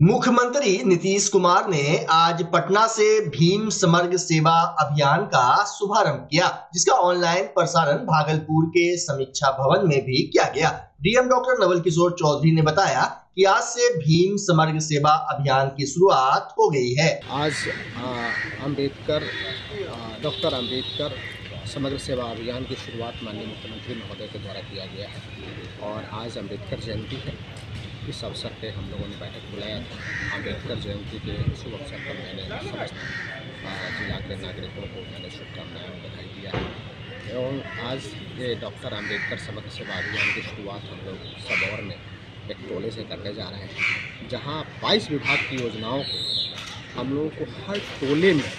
मुख्यमंत्री नीतीश कुमार ने आज पटना से भीम समग्र सेवा अभियान का शुभारंभ किया, जिसका ऑनलाइन प्रसारण भागलपुर के समीक्षा भवन में भी किया गया। डीएम डॉक्टर नवल किशोर चौधरी ने बताया कि आज से भीम समग्र सेवा अभियान की शुरुआत हो गई है। आज डॉक्टर अंबेडकर समग्र सेवा अभियान की शुरुआत माननीय मुख्यमंत्री महोदय के द्वारा किया गया है और आज अंबेडकर जयंती है। इस अवसर पे हम लोगों ने बैठक बुलाया था। अंबेडकर जयंती के शुभ अवसर पर मैंने समस्त जिला के नागरिकों को मैंने शुभकामनाएं बधाई दिया है एवं आज ये डॉक्टर अंबेडकर समग्र सेवा अभियान की शुरुआत हम लोग सबौर में एक टोले से करने जा रहे हैं, जहाँ 22 विभाग की योजनाओं को हम लोगों को हर टोले में,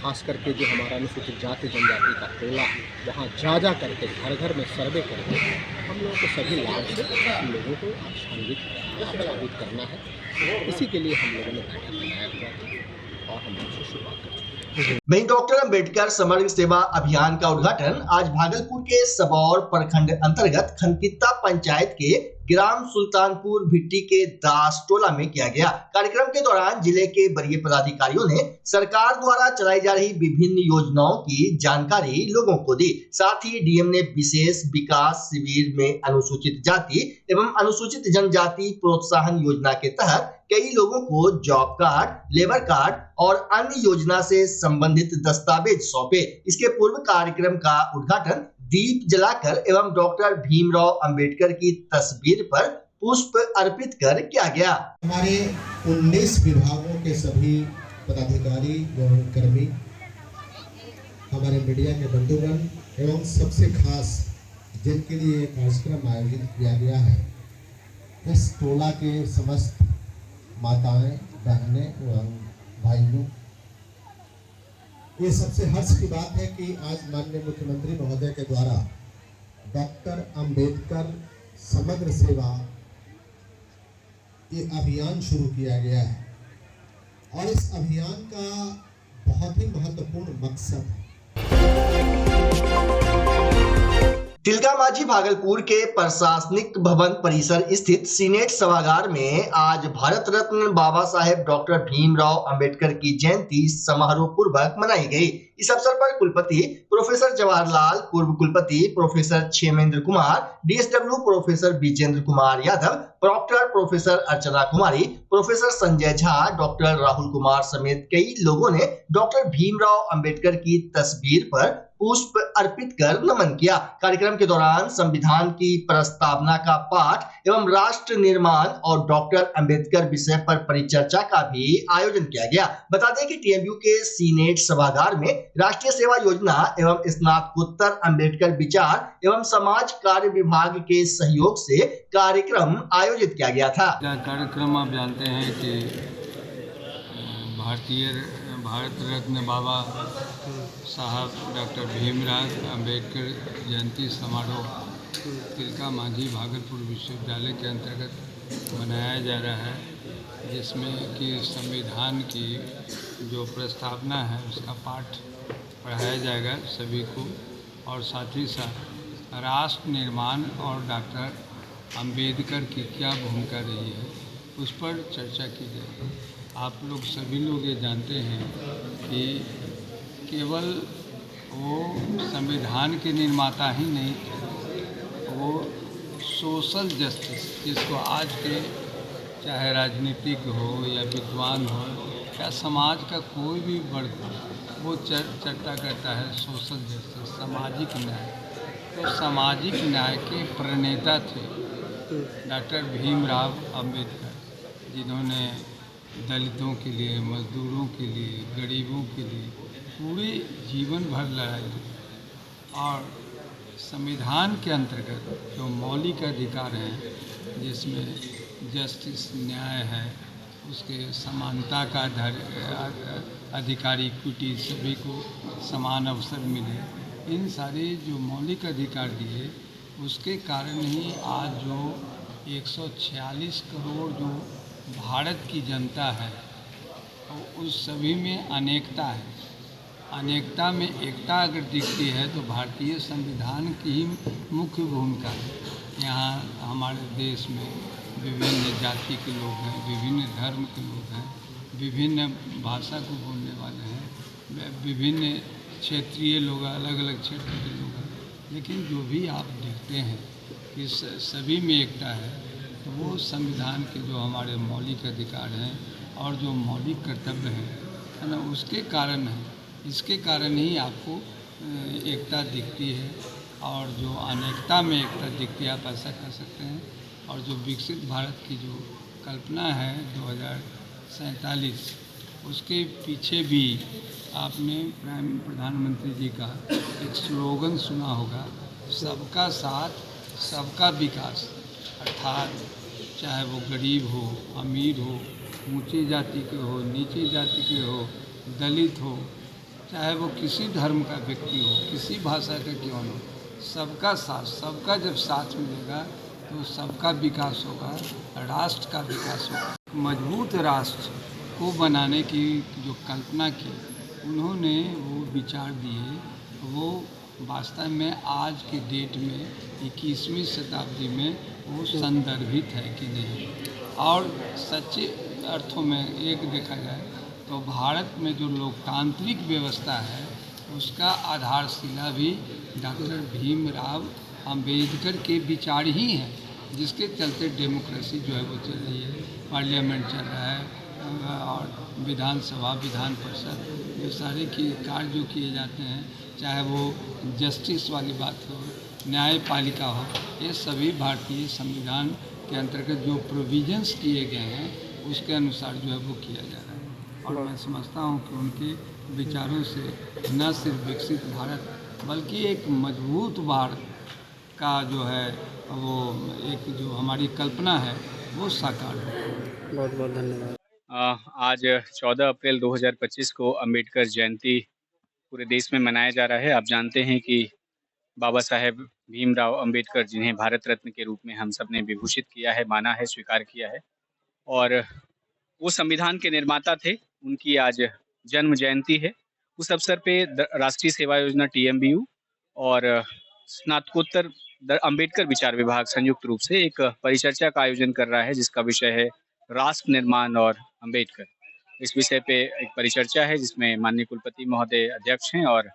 खास करके जो हमारा अनुसूचित जाति जनजाति का टोला, वहाँ जा करके घर घर में सर्वे करके हम लोगों को सभी लाभ से लोगों को आच्छादित करना है। इसी के लिए हम लोगों ने बैठक बनाया हुआ था और हम लोग से शुरुआत कर चुके हैं। वहीं डॉक्टर अंबेडकर समग्र सेवा अभियान का उद्घाटन आज भागलपुर के सबौर प्रखंड अंतर्गत खनकित्ता पंचायत के ग्राम सुल्तानपुर भिट्टी के दास टोला में किया गया। कार्यक्रम के दौरान जिले के वरीय पदाधिकारियों ने सरकार द्वारा चलाई जा रही विभिन्न योजनाओं की जानकारी लोगों को दी। साथ ही डीएम ने विशेष विकास शिविर में अनुसूचित जाति एवं अनुसूचित जनजाति प्रोत्साहन योजना के तहत कई लोगों को जॉब कार्ड, लेबर कार्ड और अन्य योजना से संबंधित दस्तावेज सौंपे। इसके पूर्व कार्यक्रम का उद्घाटन दीप जलाकर एवं डॉक्टर भीमराव अंबेडकर की तस्वीर पर पुष्प अर्पित कर किया गया। हमारे 19 विभागों के सभी पदाधिकारी एवं कर्मी, हमारे मीडिया के बंधुगण एवं सबसे खास जिनके लिए कार्यक्रम आयोजित किया गया है, इस टोला के समस्त माताएं, बहनें एवं भाइयों, ये सबसे हर्ष की बात है कि आज माननीय मुख्यमंत्री महोदय के द्वारा डॉक्टर अंबेडकर समग्र सेवा ये अभियान शुरू किया गया है और इस अभियान का बहुत ही महत्वपूर्ण मकसद है। तिलकामाझी भागलपुर के प्रशासनिक भवन परिसर स्थित सीनेट सभागार में आज भारत रत्न बाबा साहेब डॉक्टर भीमराव अंबेडकर की जयंती समारोह पूर्वक मनाई गई। इस अवसर पर कुलपति प्रोफेसर जवाहरलाल, पूर्व कुलपति professor Kshemendra Kumar, DSW professor Vijendra Kumar Yadav, proctor professor Archana Kumari, professor Sanjay Jha, doctor Rahul Kumar समेत कई लोगों ने डॉक्टर भीमराव अंबेडकर की तस्वीर पर पुष्प अर्पित कर नमन किया। कार्यक्रम के दौरान संविधान की प्रस्तावना का पाठ एवं राष्ट्र निर्माण और डॉक्टर अंबेडकर विषय पर परिचर्चा का भी आयोजन किया गया। बता दें कि टीएमयू के सीनेट सभागार में राष्ट्रीय सेवा योजना एवं स्नातकोत्तर अंबेडकर विचार एवं समाज कार्य विभाग के सहयोग से कार्यक्रम आयोजित किया गया था। कार्यक्रम आप जानते हैं कि भारत रत्न बाबा साहब डॉक्टर भीमराव अंबेडकर जयंती समारोह तिलकामाझी भागलपुर विश्वविद्यालय के अंतर्गत मनाया जा रहा है, जिसमें कि संविधान की जो प्रस्तावना है उसका पाठ पढ़ाया जाएगा सभी को और साथ ही साथ राष्ट्र निर्माण और डॉक्टर अंबेडकर की क्या भूमिका रही है उस पर चर्चा की जाएगी। आप लोग सभी लोग ये जानते हैं कि केवल वो संविधान के निर्माता ही नहीं थे, वो सोशल जस्टिस, जिसको आज के चाहे राजनीतिक हो या विद्वान हो या समाज का कोई भी वर्ग हो, वो चर्चा करता है सोशल जस्टिस, सामाजिक न्याय। तो सामाजिक न्याय के प्रणेता थे डॉक्टर भीमराव अंबेडकर, जिन्होंने दलितों के लिए, मजदूरों के लिए, गरीबों के लिए पूरे जीवन भर लड़ाई और संविधान के अंतर्गत जो मौलिक अधिकार हैं, जिसमें जस्टिस, न्याय है, उसके समानता का अधिकार, इक्विटी, सभी को समान अवसर मिले, इन सारे जो मौलिक अधिकार दिए, उसके कारण ही आज जो 146 करोड़ जो भारत की जनता है, उस सभी में अनेकता है। अनेकता में एकता अगर दिखती है तो भारतीय संविधान की ही मुख्य भूमिका है। यहाँ हमारे देश में विभिन्न जाति के लोग हैं, विभिन्न धर्म के लोग हैं, विभिन्न भाषा को बोलने वाले हैं, विभिन्न क्षेत्रीय लोग, अलग अलग क्षेत्र के लोग हैं, लेकिन जो भी आप देखते हैं कि सभी में एकता है, तो वो संविधान के जो हमारे मौलिक अधिकार हैं और जो मौलिक कर्तव्य हैं, है ना, उसके कारण है। इसके कारण ही आपको एकता दिखती है, और जो अनेकता में एकता दिखती है, आप ऐसा कह सकते हैं। और जो विकसित भारत की जो कल्पना है 2047, उसके पीछे भी आपने प्रधानमंत्री जी का एक स्लोगन सुना होगा, सबका साथ सबका विकास। अर्थात चाहे वो गरीब हो, अमीर हो, ऊंची जाति के हो, नीची जाति के हो, दलित हो, चाहे वो किसी धर्म का व्यक्ति हो, किसी भाषा का क्यों हो, सबका साथ, सबका जब साथ मिलेगा तो सबका विकास होगा, राष्ट्र का विकास होगा। मजबूत राष्ट्र को बनाने की जो कल्पना की उन्होंने, वो विचार दिए, वो वास्तव में आज की डेट में 21वीं शताब्दी में वो संदर्भित है कि नहीं। और सच्चे अर्थों में एक देखा जाए तो भारत में जो लोकतांत्रिक व्यवस्था है उसका आधारशिला भी डॉक्टर भीमराव अंबेडकर के विचार ही हैं, जिसके चलते डेमोक्रेसी जो है वो चल रही है, पार्लियामेंट चल रहा है, और विधानसभा, विधान परिषद, ये सारे की कार्य जो किए जाते हैं, चाहे वो जस्टिस वाली बात हो, न्यायपालिका हो, ये सभी भारतीय संविधान के अंतर्गत जो प्रोविजंस किए गए हैं उसके अनुसार जो है वो किया जा रहा है। और मैं समझता हूँ कि उनके विचारों से न सिर्फ विकसित भारत बल्कि एक मजबूत भारत का जो है वो एक जो हमारी कल्पना है वो साकार हो। बहुत बहुत धन्यवाद। आज 14 अप्रैल 2025 को अंबेडकर जयंती पूरे देश में मनाया जा रहा है। आप जानते हैं कि बाबा साहेब भीमराव अंबेडकर, जिन्हें भारत रत्न के रूप में हम सब ने विभूषित किया है, माना है, स्वीकार किया है, और वो संविधान के निर्माता थे, उनकी आज जन्म जयंती है। उस अवसर पे राष्ट्रीय सेवा योजना TMBU और स्नातकोत्तर अंबेडकर विचार विभाग संयुक्त रूप से एक परिचर्चा का आयोजन कर रहा है, जिसका विषय है राष्ट्र निर्माण और अंबेडकर। इस विषय पे एक परिचर्चा है जिसमें माननीय कुलपति महोदय अध्यक्ष हैं और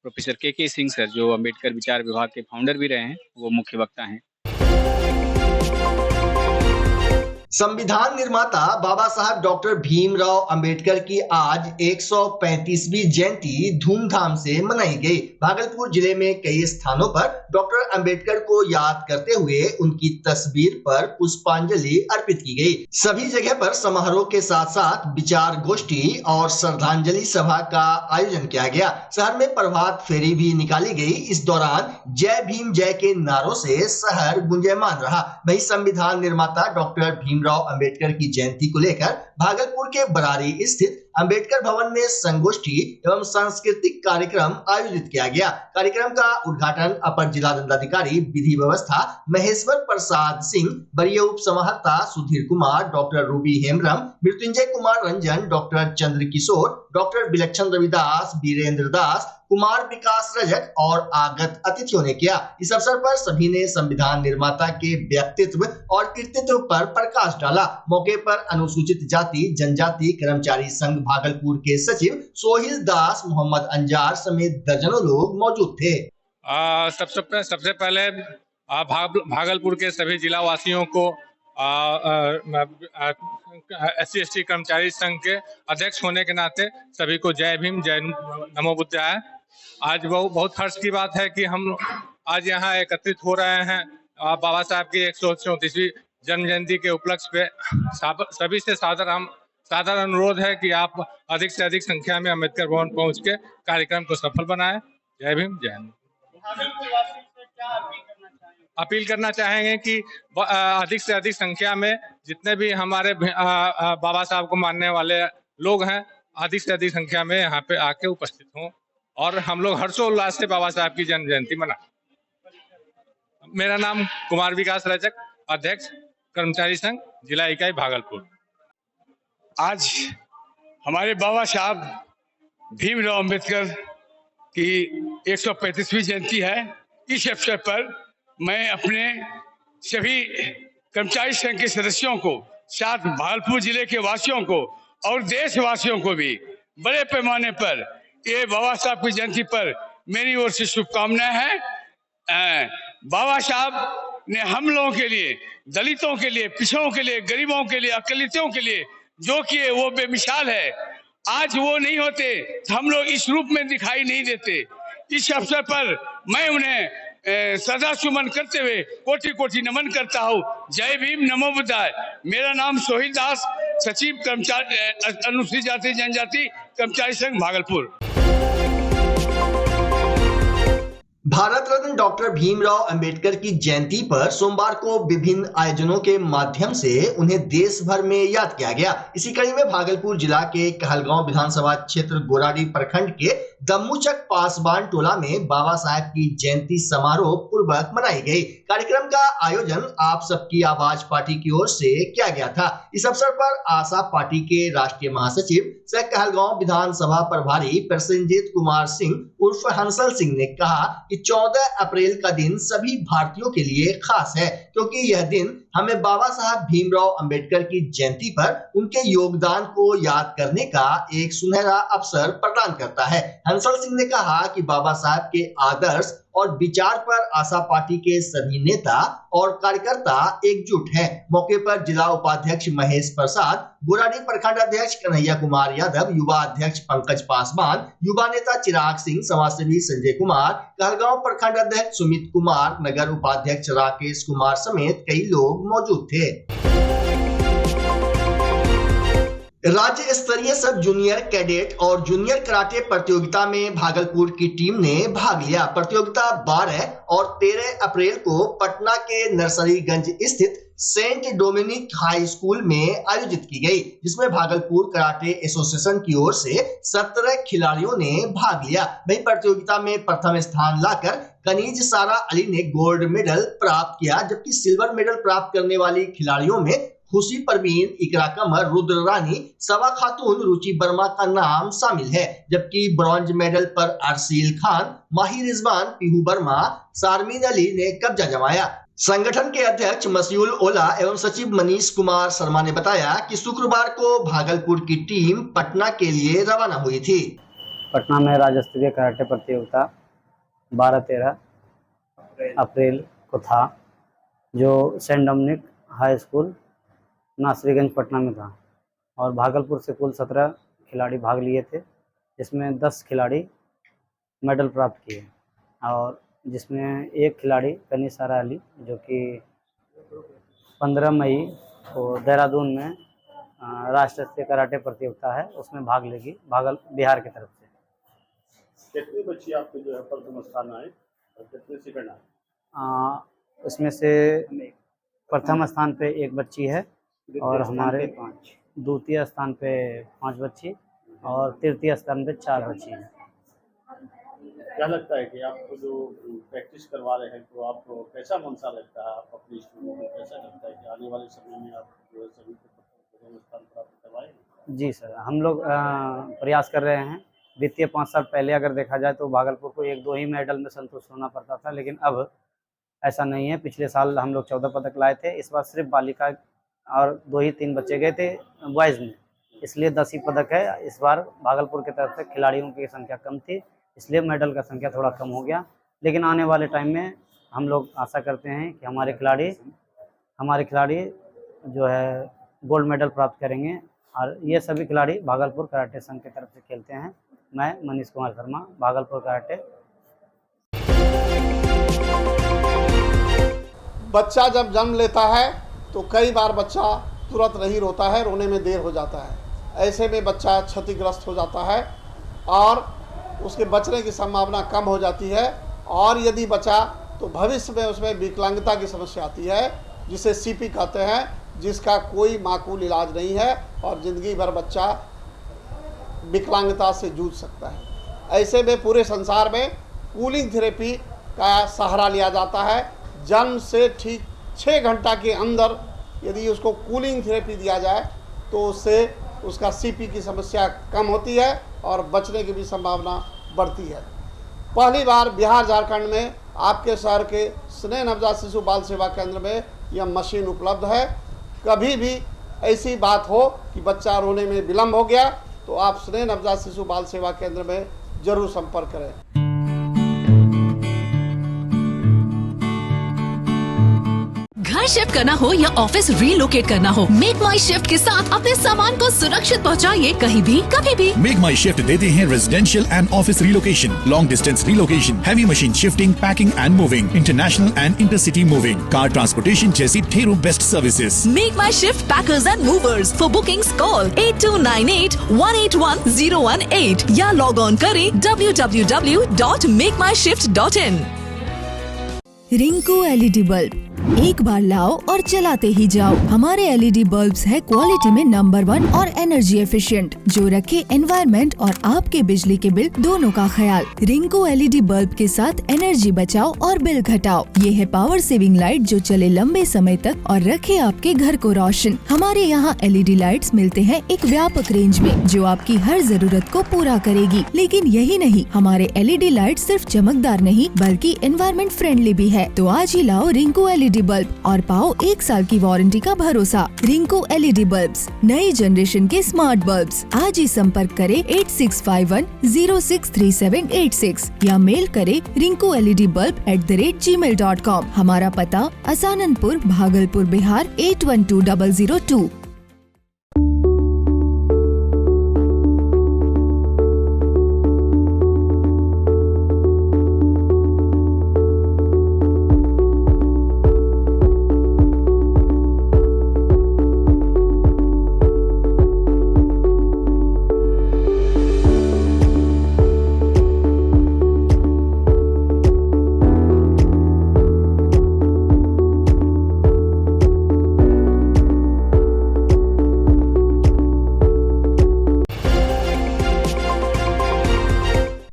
प्रोफेसर KK सिंह सर, जो अंबेडकर विचार विभाग के फाउंडर भी रहे हैं, वो मुख्य वक्ता हैं। संविधान निर्माता बाबा साहब डॉक्टर भीमराव अंबेडकर की आज 135वीं जयंती धूमधाम से मनाई गई। भागलपुर जिले में कई स्थानों पर डॉक्टर अंबेडकर को याद करते हुए उनकी तस्वीर पर पुष्पांजलि अर्पित की गई। सभी जगह पर समारोह के साथ साथ विचार गोष्ठी और श्रद्धांजलि सभा का आयोजन किया गया। शहर में प्रभात फेरी भी निकाली गई। इस दौरान जय भीम जय के नारों से शहर गुंजयमान रहा। वहीं संविधान निर्माता डॉक्टर भीमराव अंबेडकर की जयंती को लेकर भागलपुर के बरारी स्थित अंबेडकर भवन में संगोष्ठी एवं सांस्कृतिक कार्यक्रम आयोजित किया गया। कार्यक्रम का उद्घाटन अपर जिला दंडाधिकारी विधि व्यवस्था महेश्वर प्रसाद सिंह, वरीय उप समाहर्ता Sudhir Kumar, doctor Ruby Hembram, Mrityunjay Kumar Ranjan, doctor Chandra Kishore, doctor Vilakshan Ravidas, Virendra दास, कुमार विकास रजक और आगत अतिथियों ने किया। इस अवसर पर सभी ने संविधान निर्माता के व्यक्तित्व और कृतित्व पर प्रकाश डाला। मौके पर अनुसूचित जाति जनजाति कर्मचारी संघ भागलपुर के सचिव सोहिल दास, मोहम्मद अंजार समेत दर्जनों लोग मौजूद थे। सबसे पहले भागलपुर के सभी जिला वासियों को SC/ST कर्मचारी संघ के अध्यक्ष होने के नाते सभी को जय भीम, जय नमो बुद्धाय। आज बहुत हर्ष की बात है कि हम आज यहाँ एकत्रित हो रहे हैं बाबा साहब की 134वीं जन्म जयंती के उपलक्ष्य पे। सभी से सादर अनुरोध है कि आप अधिक से अधिक संख्या में अंबेडकर भवन पहुँच के कार्यक्रम को सफल बनाएं। जय भीम, जय नमो। अपील करना चाहेंगे कि अधिक से अधिक संख्या में जितने भी हमारे बाबा साहब को मानने वाले लोग हैं, अधिक से अधिक संख्या में यहाँ पे आके उपस्थित हों और हम लोग हर्षोल्लास से बाबा साहब की जन्म जयंती मनाएं। मेरा नाम कुमार विकास रजक, अध्यक्ष कर्मचारी संघ, जिला इकाई भागलपुर। आज हमारे बाबा साहब भीमराव अंबेडकर की 135वीं जयंती है। इस अवसर पर मैं अपने सभी कर्मचारी संघ के सदस्यों को, साथ भागलपुर जिले के वासियों को और देशवासियों को भी बड़े पैमाने पर ये बाबा साहब की जयंती पर मेरी ओर से शुभकामनाएं हैं। बाबा साहब ने हम लोगों के लिए, दलितों के लिए, पिछड़ों के लिए, गरीबों के लिए, अकलितों के लिए जो किए वो बेमिसाल है। आज वो नहीं होते तो हम लोग इस रूप में दिखाई नहीं देते। इस अवसर पर मैं उन्हें श्रद्धा सुमन करते हुए कोटि कोटि नमन करता हूँ। जय भीम, नमो बुद्धाय। मेरा नाम सोहिल दास, सचिव कर्मचारी अनुसूचित जाति जनजाति कर्मचारी संघ भागलपुर। भारत रत्न डॉक्टर भीमराव अंबेडकर की जयंती पर सोमवार को विभिन्न आयोजनों के माध्यम से उन्हें देश भर में याद किया गया। इसी कड़ी में भागलपुर जिला के कहलगांव विधानसभा क्षेत्र गोराडी प्रखंड के दम्मुचक पासवान टोला में बाबा साहेब की जयंती समारोह पूर्वक मनाई गई। कार्यक्रम का आयोजन आप सबकी आवाज पार्टी की ओर से किया गया था। इस अवसर पर आशा पार्टी के राष्ट्रीय महासचिव सह कहलगांव विधानसभा प्रभारी प्रसेनजीत कुमार सिंह उर्फ हंसल सिंह ने कहा कि 14 अप्रैल का दिन सभी भारतीयों के लिए खास है, क्योंकि यह दिन हमें बाबा साहब भीमराव अंबेडकर की जयंती पर उनके योगदान को याद करने का एक सुनहरा अवसर प्रदान करता है। हंसल सिंह ने कहा कि बाबा साहब के आदर्श और विचार पर आशा पार्टी के सभी नेता और कार्यकर्ता एकजुट हैं। मौके पर जिला उपाध्यक्ष महेश प्रसाद, गोराडी प्रखंड अध्यक्ष कन्हैया कुमार यादव, युवा अध्यक्ष पंकज पासवान, युवा नेता चिराग सिंह, समाजसेवी संजय कुमार, कहलगांव प्रखंड अध्यक्ष सुमित कुमार, नगर उपाध्यक्ष राकेश कुमार समेत कई लोग मौजूद थे। राज्य स्तरीय सब जूनियर कैडेट और जूनियर कराटे प्रतियोगिता में भागलपुर की टीम ने भाग लिया। प्रतियोगिता 12 और 13 अप्रैल को पटना के नरसरीगंज स्थित सेंट डोमिनिक हाई स्कूल में आयोजित की गई, जिसमें भागलपुर कराटे एसोसिएशन की ओर से 17 खिलाड़ियों ने भाग लिया। वहीं प्रतियोगिता में प्रथम स्थान लाकर कनीज सारा अली ने गोल्ड मेडल प्राप्त किया, जबकि सिल्वर मेडल प्राप्त करने वाली खिलाड़ियों में खुशी परवीन, इकरा कमर, रुद्र रानी, सवा खातून, रुचि वर्मा का नाम शामिल है। जबकि ब्रॉन्ज मेडल पर अरसील खान, माही रिजवान, पीहू वर्मा, शारमीन अली ने कब्जा जमाया। संगठन के अध्यक्ष मसीउल ओला एवं सचिव मनीष कुमार शर्मा ने बताया कि शुक्रवार को भागलपुर की टीम पटना के लिए रवाना हुई थी। पटना में राज्य स्तरीय कराटे प्रतियोगिता 12-13 अप्रैल को था, जो Saint Dominic high school Nasriganj Patna में था, और भागलपुर से कुल 17 खिलाड़ी भाग लिए थे, जिसमें 10 खिलाड़ी मेडल प्राप्त किए, और जिसमें एक खिलाड़ी कनीज सारा अली, जो कि 15 मई को देहरादून में राष्ट्रीय कराटे प्रतियोगिता है, उसमें भाग लेगी बिहार की तरफ से। कितनी बच्ची आपके जो है प्रथम स्थान आए और कितने सेकंड आए? उसमें से प्रथम स्थान पे एक बच्ची है, और हमारे द्वितीय स्थान पे 5 बच्ची और तृतीय स्थान पे 4 बच्ची हैं। क्या लगता है कि आपको जो प्रैक्टिस करवा रहे हैं तो आपको कैसा मनसा लगता है? आप अपने स्टूडेंट को कैसा लगता है कि आने वाले समय में आप जो है सभी को प्रथम स्थान प्राप्त करवाएंगे? जी सर, हम लोग प्रयास कर रहे हैं। वित्तीय 5 साल पहले अगर देखा जाए तो भागलपुर को 1-2 ही मेडल में संतुष्ट होना पड़ता था, लेकिन अब ऐसा नहीं है। पिछले साल हम लोग 14 पदक लाए थे, इस बार सिर्फ बालिका और 2 ही 3 बच्चे गए थे बॉयज़ में, इसलिए 10 ही पदक है। इस बार भागलपुर की तरफ से खिलाड़ियों की संख्या कम थी, इसलिए मेडल का संख्या थोड़ा कम हो गया, लेकिन आने वाले टाइम में हम लोग आशा करते हैं कि हमारे खिलाड़ी जो है गोल्ड मेडल प्राप्त करेंगे, और ये सभी खिलाड़ी भागलपुर कराटे संघ की तरफ से खेलते हैं। मैं मनीष कुमार शर्मा, भागलपुर कराटे। बच्चा जब जन्म लेता है तो कई बार बच्चा तुरंत नहीं रोता है, रोने में देर हो जाता है। ऐसे में बच्चा क्षतिग्रस्त हो जाता है और उसके बचने की संभावना कम हो जाती है, और यदि बचा तो भविष्य में उसमें विकलांगता की समस्या आती है, जिसे सीपी कहते हैं, जिसका कोई माकूल इलाज नहीं है और ज़िंदगी भर बच्चा विकलांगता से जूझ सकता है। ऐसे में पूरे संसार में कूलिंग थेरेपी का सहारा लिया जाता है। जन्म से ठीक 6 घंटा के अंदर यदि उसको कूलिंग थेरेपी दिया जाए तो उससे उसका सीपी की समस्या कम होती है और बचने की भी संभावना बढ़ती है। पहली बार बिहार झारखंड में आपके शहर के स्नेह नवजात शिशु बाल सेवा केंद्र में यह मशीन उपलब्ध है। कभी भी ऐसी बात हो कि बच्चा रोने में विलम्ब हो गया तो आप स्नेह नवजात शिशु बाल सेवा केंद्र में जरूर संपर्क करें। घर शिफ्ट करना हो या ऑफिस रीलोकेट करना हो, मेक माई शिफ्ट के साथ अपने सामान को सुरक्षित पहुंचाइए कहीं भी कभी भी। मेक माई शिफ्ट देते हैं residential and office relocation, long distance relocation, heavy machine shifting, packing and moving, international and intercity moving, car transportation जैसी ढेरों best services. Make my shift packers and movers. For bookings call 8298-181-018 या log on करें www.makemyshift.in। Rinku LED bulb, एक बार लाओ और चलाते ही जाओ। हमारे एलईडी बल्ब्स है क्वालिटी में नंबर 1 और एनर्जी एफिशिएंट, जो रखे एनवायरनमेंट और आपके बिजली के बिल दोनों का ख्याल। रिंकू एलईडी बल्ब के साथ एनर्जी बचाओ और बिल घटाओ। ये है पावर सेविंग लाइट जो चले लंबे समय तक और रखे आपके घर को रोशन। हमारे यहाँ एलईडी लाइट्स मिलते हैं एक व्यापक रेंज में जो आपकी हर जरूरत को पूरा करेगी। लेकिन यही नहीं, हमारे एलईडी लाइट सिर्फ चमकदार नहीं बल्कि एनवायरनमेंट फ्रेंडली भी है। तो आज ही लाओ रिंकू एलईडी बल्ब और पाओ 1 साल की वारंटी का भरोसा। रिंकू एलईडी बल्ब्स, नई जनरेशन के स्मार्ट बल्ब्स। आज ही संपर्क करें 8651063786 या मेल करें rinku.led.bulb@gmail.com। हमारा पता असाननपुर, भागलपुर, बिहार 812002।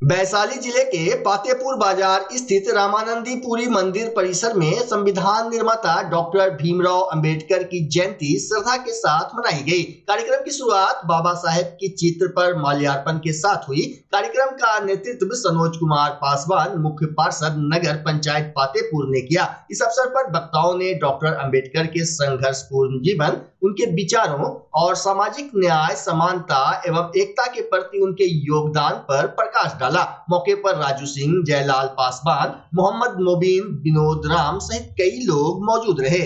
वैशाली जिले के पातेपुर बाजार स्थित रामानंदीपुरी मंदिर परिसर में संविधान निर्माता डॉक्टर भीमराव अंबेडकर की जयंती श्रद्धा के साथ मनाई गई। कार्यक्रम की शुरुआत बाबा साहेब के चित्र पर माल्यार्पण के साथ हुई। कार्यक्रम का नेतृत्व सनोज कुमार पासवान, मुख्य पार्षद नगर पंचायत पातेपुर ने किया। इस अवसर पर वक्ताओं ने डॉक्टर अंबेडकर के संघर्षपूर्ण जीवन, उनके विचारों और सामाजिक न्याय, समानता एवं एकता के प्रति उनके योगदान पर प्रकाश डाला। मौके पर राजू सिंह, जयलाल पासवान, मोहम्मद मोबिन, विनोद राम सहित कई लोग मौजूद रहे।